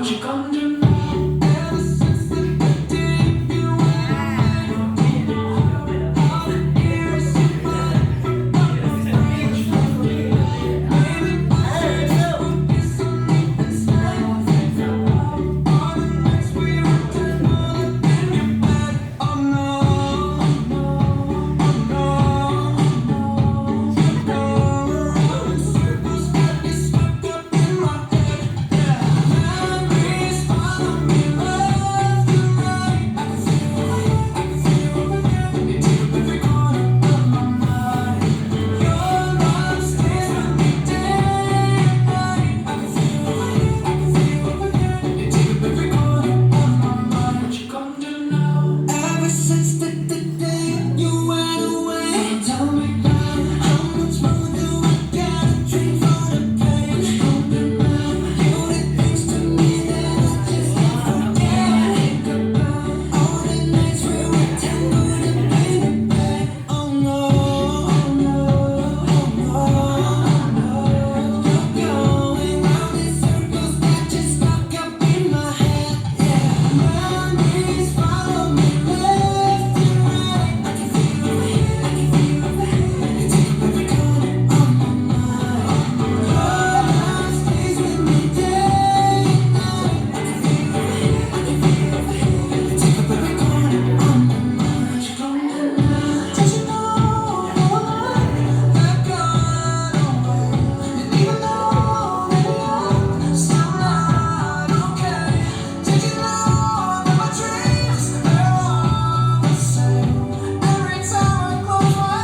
what you gonna do now? Ever since the day you went, all the years you went, maybe I should be something inside. All the nights we were together in your bed. Oh no, oh no, oh no, oh no. Circles got me swept up in my head. Memories follow me left and right. I can feel you take up every corner of my mind. Your love stays with me day and night. I can feel you take up every corner of my mind. What you gonna do now? Ever since the day you went away, tell me now, how much more do I gotta drink for the pain? What you gonna do now? You did things to me that I just can't forget. Think about all the nights we were tangled up in the bed. Oh no, oh no, oh no, oh no. You're going round in circles that just stuck up in my head. Memories follow me left and right. I can feel it, you take up every corner of my mind. Your love stays with me day and night. I can feel it, you take up every corner of my mind. What you gonna do now? Did you know that got away? And even though that you're still not okay, did you know that my dreams are all the same? Every time I close my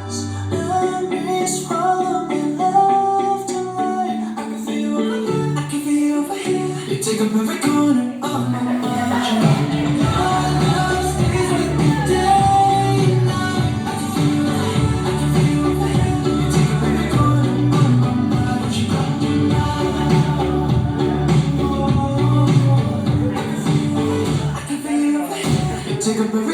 eyes, memories follow me left and right. I can feel over here. You take up every corner of my mind. Your love stays with me day and night. I can feel over here. You take up every corner of my mind. What you gonna do now? I can feel over here. You take up every